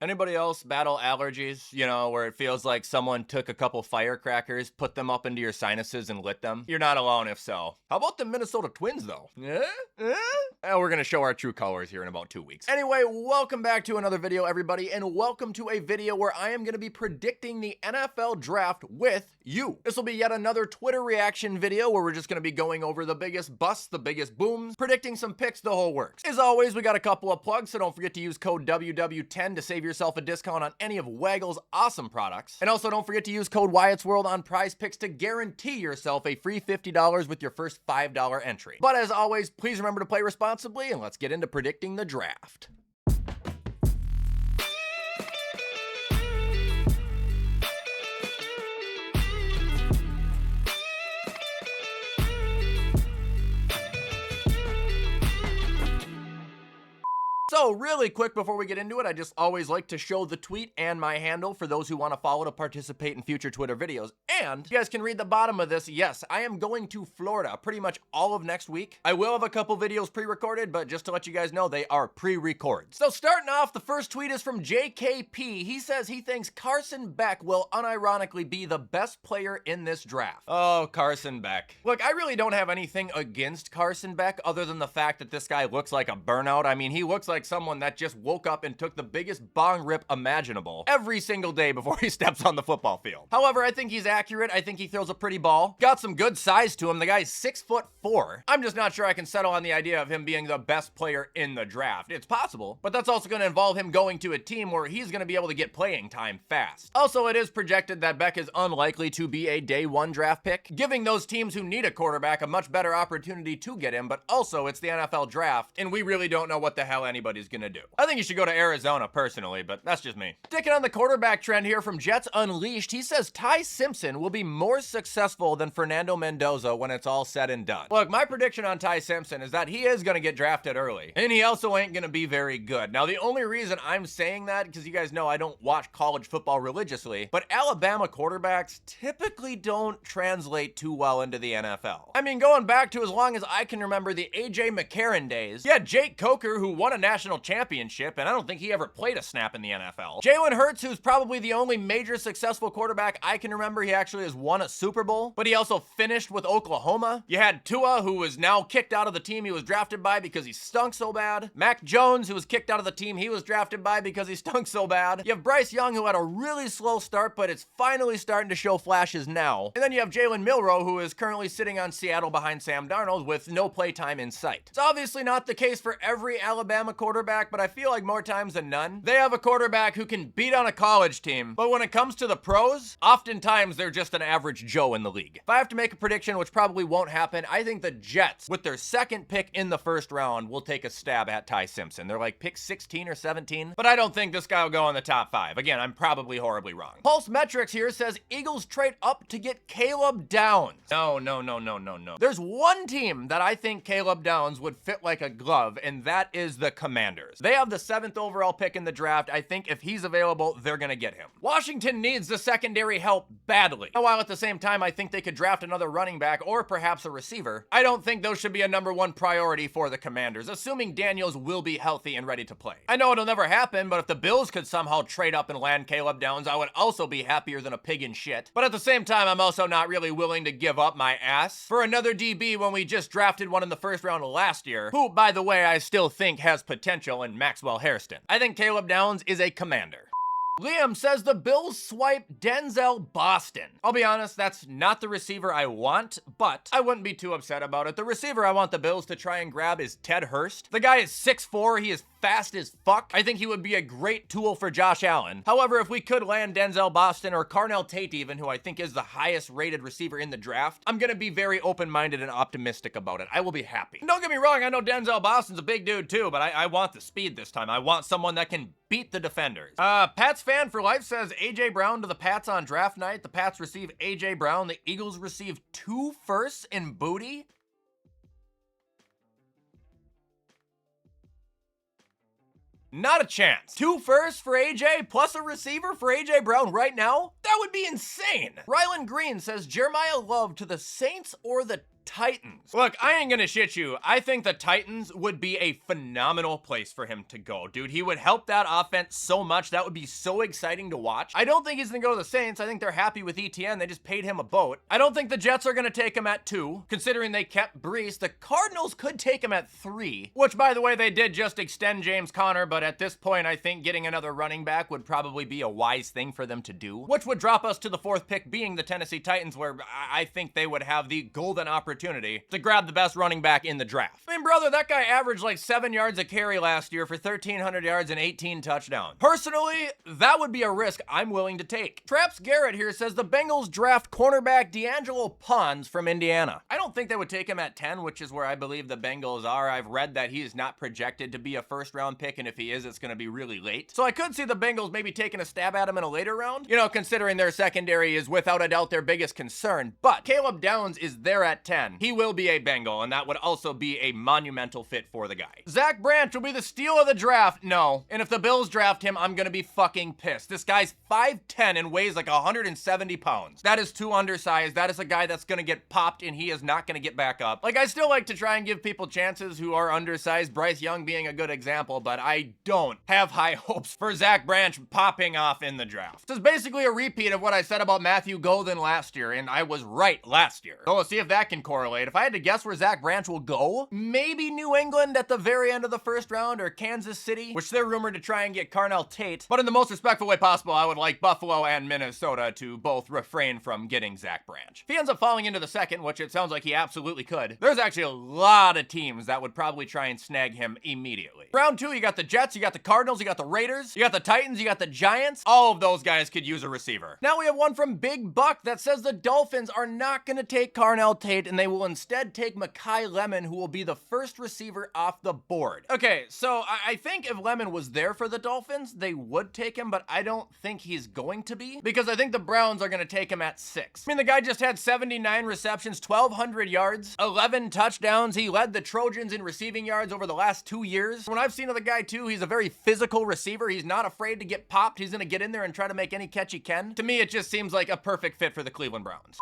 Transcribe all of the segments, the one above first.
Anybody else battle allergies, you know, where it feels like someone took a couple firecrackers, put them up into your sinuses and lit them? You're not alone if so. How about the Minnesota Twins though? We're gonna show our true colors here in about 2 weeks. Anyway, welcome back to another video, everybody, and welcome to a video where I am gonna be predicting the NFL draft with you. This will be yet another Twitter reaction video where we're just gonna be going over the biggest busts, the biggest booms, predicting some picks, the whole works. As always, we got a couple of plugs, so don't forget to use code WW10 to save yourself a discount on any of Waggle's awesome products. And also don't forget to use code WyattzWorld on Prize Picks to guarantee yourself a free $50 with your first $5 entry. But as always, please remember to play responsibly, and let's get into predicting the draft. So really quick before we get into it, I just always like to show the tweet and my handle for those who want to follow to participate in future Twitter videos. And you guys can read the bottom of this. Yes, I am going to Florida pretty much all of next week. I will have a couple videos pre-recorded, but just to let you guys know, they are pre-records. So starting off, the first tweet is from JKP. He says he thinks Carson Beck will unironically be the best player in this draft. Oh, Carson Beck. Look, I really don't have anything against Carson Beck other than the fact that this guy looks like a burnout. I mean, he looks like someone that just woke up and took the biggest bong rip imaginable every single day before he steps on the football field. However, I think he's accurate. I think he throws a pretty ball. Got some good size to him. The guy's 6'4". I'm just not sure I can settle on the idea of him being the best player in the draft. It's possible, but that's also going to involve him going to a team where he's going to be able to get playing time fast. Also, it is projected that Beck is unlikely to be a day one draft pick, giving those teams who need a quarterback a much better opportunity to get him, but also it's the NFL draft, and we really don't know what the hell anybody's gonna do. I think you should go to Arizona personally, but that's just me. Sticking on the quarterback trend here from Jets Unleashed, he says Ty Simpson will be more successful than Fernando Mendoza when it's all said and done. Look, my prediction on Ty Simpson is that he is gonna get drafted early, and he also ain't gonna be very good. Now, the only reason I'm saying that, because you guys know I don't watch college football religiously, but Alabama quarterbacks typically don't translate too well into the NFL. I mean, going back to as long as I can remember the AJ McCarron days, you had Jake Coker, who won a national championship, and I don't think he ever played a snap in the NFL. Jalen Hurts, who's probably the only major successful quarterback I can remember. He actually has won a Super Bowl, but he also finished with Oklahoma. You had Tua, who was now kicked out of the team he was drafted by because he stunk so bad. Mac Jones, who was kicked out of the team he was drafted by because he stunk so bad. You have Bryce Young, who had a really slow start, but it's finally starting to show flashes now. And then you have Jalen Milroe, who is currently sitting on Seattle behind Sam Darnold with no playtime in sight. It's obviously not the case for every Alabama quarterback, but I feel like more times than none, they have a quarterback who can beat on a college team, but when it comes to the pros, oftentimes they're just an average Joe in the league. If I have to make a prediction, which probably won't happen, I think the Jets, with their second pick in the first round, will take a stab at Ty Simpson. They're like pick 16 or 17, but I don't think this guy will go in the top 5. Again, I'm probably horribly wrong. Pulse Metrics here says Eagles trade up to get Caleb Downs. No. There's one team that I think Caleb Downs would fit like a glove, and that is the Commanders. They have the 7th overall pick in the draft. I think if he's available, they're gonna get him. Washington needs the secondary help badly. While at the same time, I think they could draft another running back or perhaps a receiver, I don't think those should be a #1 priority for the Commanders, assuming Daniels will be healthy and ready to play. I know it'll never happen, but if the Bills could somehow trade up and land Caleb Downs, I would also be happier than a pig in shit. But at the same time, I'm also not really willing to give up my ass for another DB when we just drafted one in the first round last year, who, by the way, I still think has potential in Maxwell Hairston. I think Caleb Downs is a Commander. Liam says the Bills swipe Denzel Boston. I'll be honest, that's not the receiver I want, but I wouldn't be too upset about it. The receiver I want the Bills to try and grab is Ted Hurst. The guy is 6'4", he is fast as fuck. I think he would be a great tool for Josh Allen. However, if we could land Denzel Boston or Carnell Tate even, who I think is the highest rated receiver in the draft, I'm gonna be very open-minded and optimistic about it. I will be happy. Don't get me wrong, I know Denzel Boston's a big dude too, but I want the speed this time. I want someone that can beat the defenders. Pats fan for life says AJ Brown to the Pats on draft night. The Pats receive AJ Brown. The Eagles receive 2 firsts in booty. Not a chance. 2 firsts for AJ plus a receiver for AJ Brown right now? That would be insane. Ryland Green says Jeremiah Love to the Saints or the Titans. Look, I ain't gonna shit you. I think the Titans would be a phenomenal place for him to go, dude. He would help that offense so much. That would be so exciting to watch. I don't think he's gonna go to the Saints. I think they're happy with ETN. They just paid him a boat. I don't think the Jets are gonna take him at 2, considering they kept Brees. The Cardinals could take him at 3, which, by the way, they did just extend James Conner, but at this point, I think getting another running back would probably be a wise thing for them to do, which would drop us to the 4th pick being the Tennessee Titans, where I think they would have the golden opportunity to grab the best running back in the draft. I mean, brother, that guy averaged like 7 yards a carry last year for 1,300 yards and 18 touchdowns. Personally, that would be a risk I'm willing to take. Traps Garrett here says the Bengals draft cornerback D'Angelo Pons from Indiana. I don't think they would take him at 10, which is where I believe the Bengals are. I've read that he is not projected to be a 1st-round pick, and if he is, it's going to be really late. So I could see the Bengals maybe taking a stab at him in a later round, you know, considering their secondary is without a doubt their biggest concern. But Caleb Downs is there at 10. He will be a Bengal, and that would also be a monumental fit for the guy. Zach Branch will be the steal of the draft. No. And if the Bills draft him, I'm going to be fucking pissed. This guy's 5'10 and weighs like 170 pounds. That is too undersized. That is a guy that's going to get popped, and he is not going to get back up. Like, I still like to try and give people chances who are undersized, Bryce Young being a good example, but I don't have high hopes for Zach Branch popping off in the draft. This is basically a repeat of what I said about Matthew Golden last year, and I was right last year. So let's see if that can correlate. If I had to guess where Zach Branch will go, maybe New England at the very end of the 1st round, or Kansas City, which they're rumored to try and get Carnell Tate. But in the most respectful way possible, I would like Buffalo and Minnesota to both refrain from getting Zach Branch. If he ends up falling into the 2nd, which it sounds like he absolutely could, there's actually a lot of teams that would probably try and snag him immediately. Round 2, you got the Jets, you got the Cardinals, you got the Raiders, you got the Titans, you got the Giants. All of those guys could use a receiver. Now we have one from Big Buck that says the Dolphins are not going to take Carnell Tate, and they will instead take Maikel Lemon, who will be the 1st receiver off the board. Okay, so I think if Lemon was there for the Dolphins, they would take him, but I don't think he's going to be, because I think the Browns are going to take him at 6. I mean, the guy just had 79 receptions, 1,200 yards, 11 touchdowns. He led the Trojans in receiving yards over the last 2 years. When I've seen of the guy too, he's a very physical receiver. He's not afraid to get popped. He's going to get in there and try to make any catch he can. To me, it just seems like a perfect fit for the Cleveland Browns.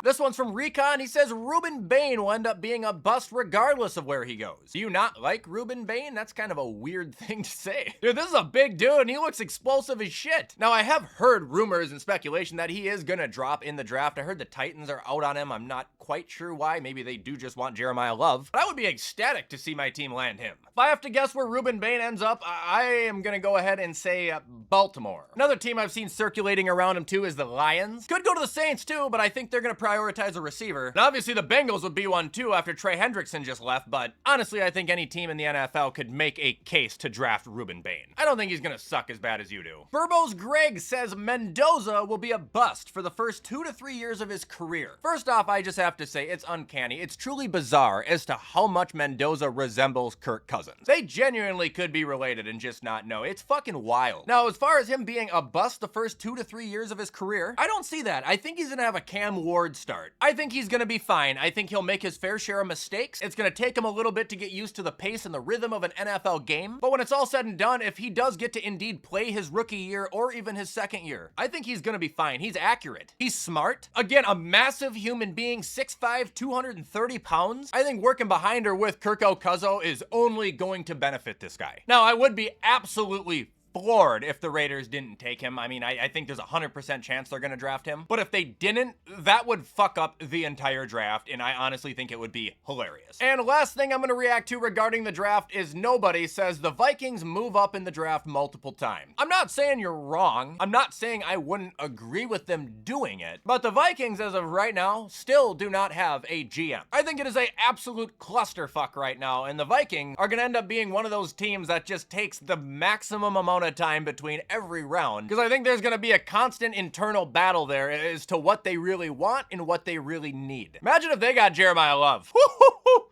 This one's from Recon. He says Ruben Bane will end up being a bust regardless of where he goes. Do you not like Ruben Bane? That's kind of a weird thing to say. Dude, this is a big dude and he looks explosive as shit. Now, I have heard rumors and speculation that he is gonna drop in the draft. I heard the Titans are out on him. I'm not quite sure why. Maybe they do just want Jeremiah Love. But I would be ecstatic to see my team land him. If I have to guess where Ruben Bane ends up, I am gonna go ahead and say Baltimore. Another team I've seen circulating around him too is the Lions. Could go to the Saints too, but I think they're gonna prioritize a receiver. And obviously the Bengals would be one too after Trey Hendrickson just left, but honestly I think any team in the NFL could make a case to draft Ruben Bane. I don't think he's gonna suck as bad as you do. Burbos Greg says Mendoza will be a bust for the first 2 to 3 years of his career. First off, I just have to say it's uncanny. It's truly bizarre as to how much Mendoza resembles Kirk Cousins. They genuinely could be related and just not know. It's fucking wild. Now, as far as him being a bust the first 2 to 3 years of his career, I don't see that. I think he's gonna have a Cam Ward start. I think he's gonna be fine. I think he'll make his fair share of mistakes. It's gonna take him a little bit to get used to the pace and the rhythm of an NFL game. But when it's all said and done, if he does get to indeed play his rookie year or even his second year, I think he's gonna be fine. He's accurate. He's smart. Again, a massive human being, 6'5", 230 pounds. I think working behind her with Kirk Cousins is only going to benefit this guy. Now, I would be absolutely floored if the Raiders didn't take him. I mean, I think there's a 100% chance they're gonna draft him. But if they didn't, that would fuck up the entire draft, and I honestly think it would be hilarious. And last thing I'm gonna react to regarding the draft is nobody says the Vikings move up in the draft multiple times. I'm not saying you're wrong. I'm not saying I wouldn't agree with them doing it. But the Vikings, as of right now, still do not have a GM. I think it is a absolute clusterfuck right now, and the Vikings are gonna end up being one of those teams that just takes the maximum amount of time between every round, because I think there's going to be a constant internal battle there as to what they really want and what they really need. Imagine if they got Jeremiah Love.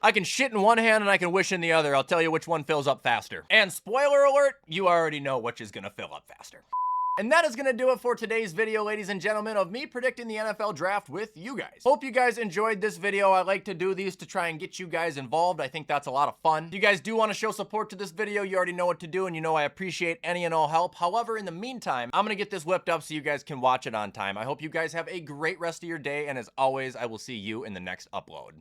I can shit in one hand and I can wish in the other. I'll tell you which one fills up faster. And spoiler alert, you already know which is going to fill up faster. And that is gonna do it for today's video, ladies and gentlemen, of me predicting the NFL draft with you guys. Hope you guys enjoyed this video. I like to do these to try and get you guys involved. I think that's a lot of fun. If you guys do want to show support to this video, you already know what to do, and you know I appreciate any and all help. However, in the meantime, I'm gonna get this whipped up so you guys can watch it on time. I hope you guys have a great rest of your day, and as always, I will see you in the next upload.